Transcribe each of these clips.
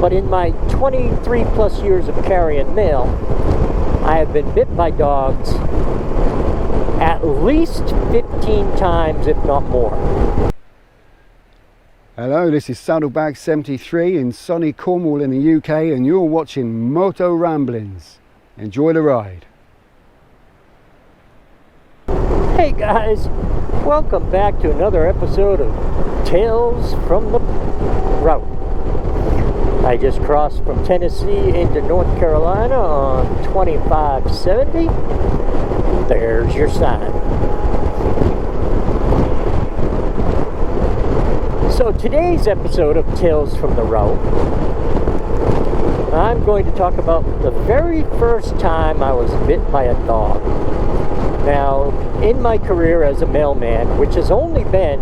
But in my 23 plus years of carrying mail, I have been bit by dogs at least 15 times, if not more. Hello, this is Saddlebag 73 in sunny Cornwall in the UK, and you're watching Motoramblings. Enjoy the ride. Hey guys, welcome back to another episode of Tales from the Route. I just crossed from Tennessee into North Carolina on 2570. There's your sign. So today's episode of Tales from the Route, I'm going to talk about the very first time I was bit by a dog. Now, in my career as a mailman, which has only been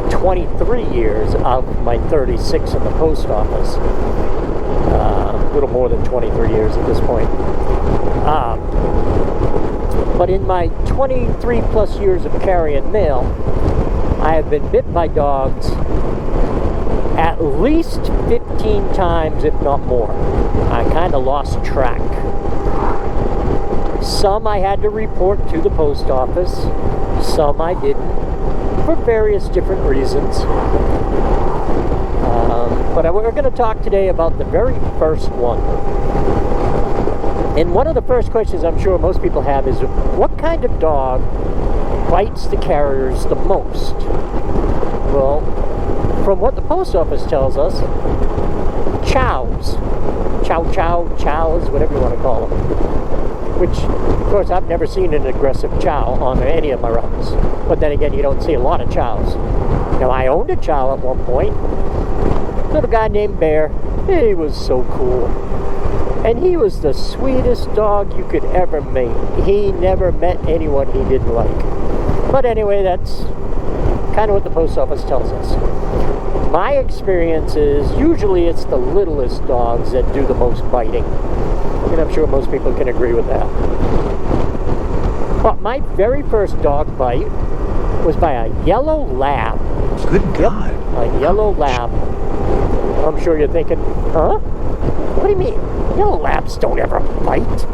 23 years of my 36 in the post office, a little more than 23 years at this point, but in my 23 plus years of carrying mail, I have been bit by dogs at least 15 times, if not more. I kind of lost track. Some I had to report to the post office, some I didn't, for various different reasons. But we're going to talk today about the very first one. And one of the first questions I'm sure most people have is, what kind of dog bites the carriers the most? Well, from what the post office tells us, chows. Chows, whatever you want to call them. Which, of course, I've never seen an aggressive chow on any of my routes. But then again, you don't see a lot of chows. Now, I owned a chow at one point. Little guy named Bear. He was so cool. And he was the sweetest dog you could ever meet. He never met anyone he didn't like. But anyway, that's kind of what the post office tells us. My experience is usually it's the littlest dogs that do the most biting. And I'm sure most people can agree with that. But my very first dog bite was by a yellow lab. Good God. Yep, a yellow lab. I'm sure you're thinking, huh? What do you mean? Yellow labs don't ever bite.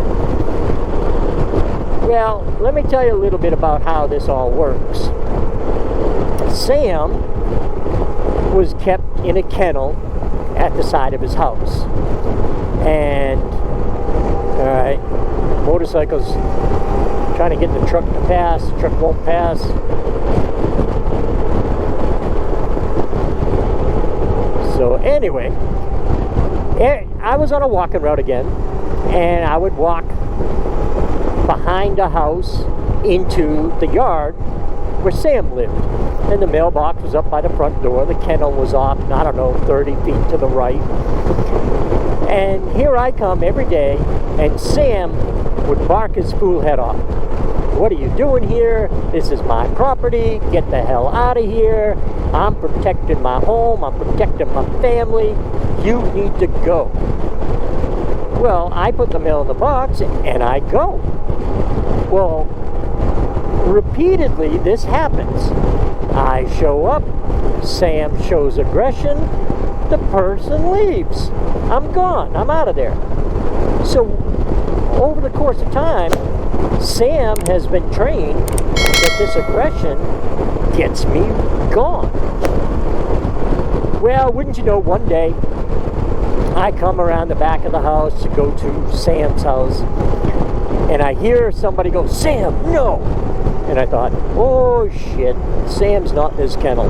Well, let me tell you a little bit about how this all works. Sam was kept in a kennel at the side of his house. And, alright, motorcycles trying to get the truck to pass, the truck won't pass. So anyway, I was on a walking route again, and I would walk behind a house into the yard where Sam lived. And the mailbox was up by the front door. The kennel was off, I don't know, 30 feet to the right. And here I come every day, and Sam would bark his fool head off. What are you doing here? This is my property. Get the hell out of here. I'm protecting my home. I'm protecting my family. You need to go. Well, I put the mail in the box, and I go. Well, repeatedly this happens. I show up, Sam shows aggression, the person leaves. I'm gone, I'm out of there. So, over the course of time, Sam has been trained that this aggression gets me gone. Well, wouldn't you know, one day, I come around the back of the house to go to Sam's house, and I hear somebody go, Sam, no! And I thought, oh shit, Sam's not in his kennel.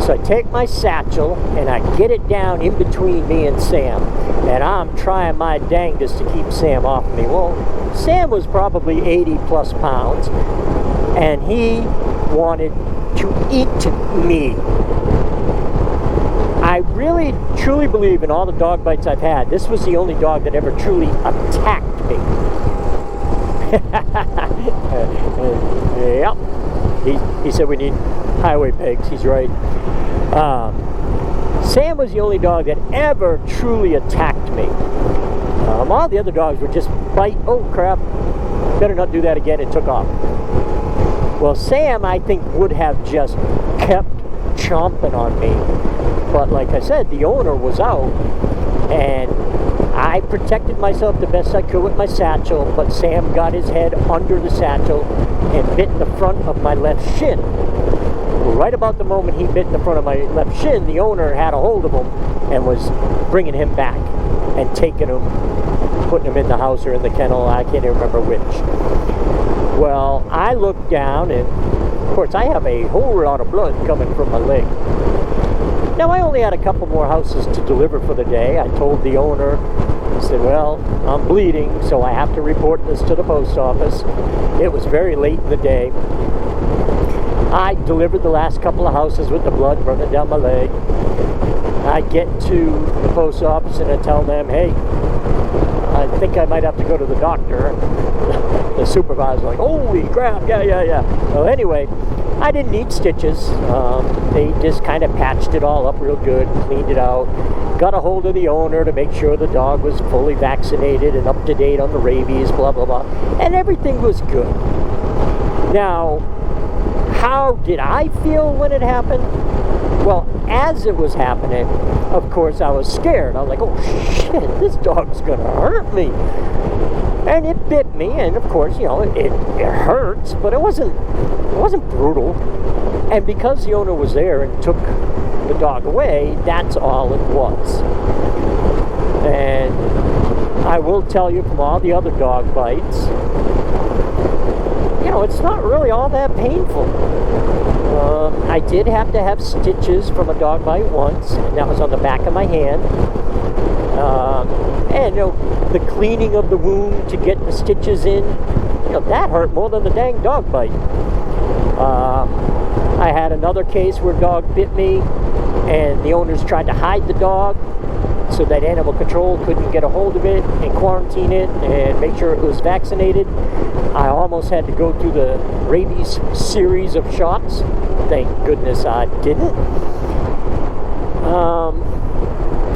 So I take my satchel and I get it down in between me and Sam. And I'm trying my dangest to keep Sam off me. Well, Sam was probably 80 plus pounds, and he wanted to eat me. I really, truly believe in all the dog bites I've had, this was the only dog that ever truly attacked me. Yep. He said we need highway pegs. He's right. Sam was the only dog that ever truly attacked me. All the other dogs would just bite. Oh crap, better not do that again, and took off. Well, Sam, I think, would have just kept chomping on me. But like I said, the owner was out, and I protected myself the best I could with my satchel, but Sam got his head under the satchel and bit the front of my left shin. Right about the moment he bit the front of my left shin, the owner had a hold of him and was bringing him back and taking him, putting him in the house or in the kennel. I can't even remember which. Well, I looked down, and of course I have a whole lot of blood coming from my leg. Now, I only had a couple more houses to deliver for the day. I told the owner, I said, well, I'm bleeding, so I have to report this to the post office. It was very late in the day. I delivered the last couple of houses with the blood running down my leg. I get to the post office and I tell them, hey, I think I might have to go to the doctor. The supervisor's like, holy crap, yeah. Well, anyway, I didn't need stitches. They just kind of patched it all up real good, cleaned it out. Got a hold of the owner to make sure the dog was fully vaccinated and up to date on the rabies, blah, blah, blah. And everything was good. Now, how did I feel when it happened? Well, as it was happening, of course, I was scared. I was like, oh shit, this dog's gonna hurt me. And it bit me, and of course, you know, it hurts, but it wasn't brutal. And because the owner was there and took the dog away, that's all it was. And I will tell you, from all the other dog bites, you know, it's not really all that painful. I did have to have stitches from a dog bite once, and that was on the back of my hand. And you know, the cleaning of the wound to get the stitches in, you know, that hurt more than the dang dog bite. I had another case where a dog bit me, and the owners tried to hide the dog so that animal control couldn't get a hold of it and quarantine it and make sure it was vaccinated. I almost had to go through the rabies series of shots. Thank goodness I didn't.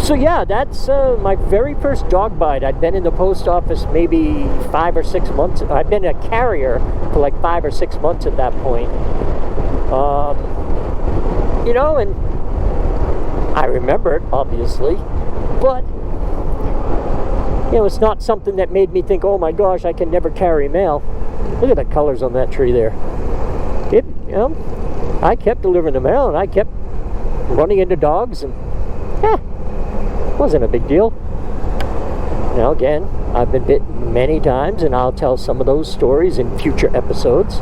So yeah, that's my very first dog bite. I'd been in the post office maybe 5 or 6 months. I'd been a carrier for like 5 or 6 months at that point. You know, and I remember it, obviously, but you know, it's not something that made me think, oh my gosh, I can never carry mail. Look at the colors on that tree there. You know, I kept delivering the mail, and I kept running into dogs, and wasn't a big deal. Now again, I've been bitten many times, and I'll tell some of those stories in future episodes.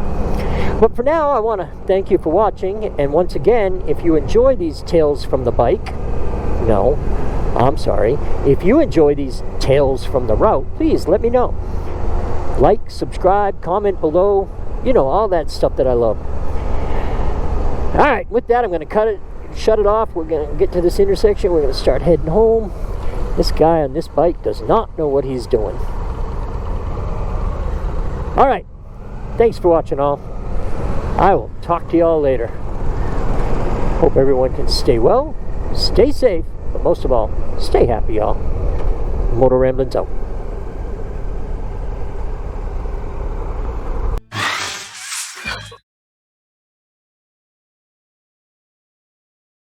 But for now, I want to thank you for watching, and once again, if you enjoy these tales from the bike, no, I'm sorry, if you enjoy these tales from the route, please let me know. Like, subscribe, comment below, you know, all that stuff that I love. Alright, with that, I'm going to shut it off. We're going to get to this intersection. We're going to start heading home. This guy on this bike does not know what he's doing. Alright, thanks for watching all. I will talk to y'all later. Hope everyone can stay well, stay safe, but most of all, stay happy, y'all. Motoramblings out.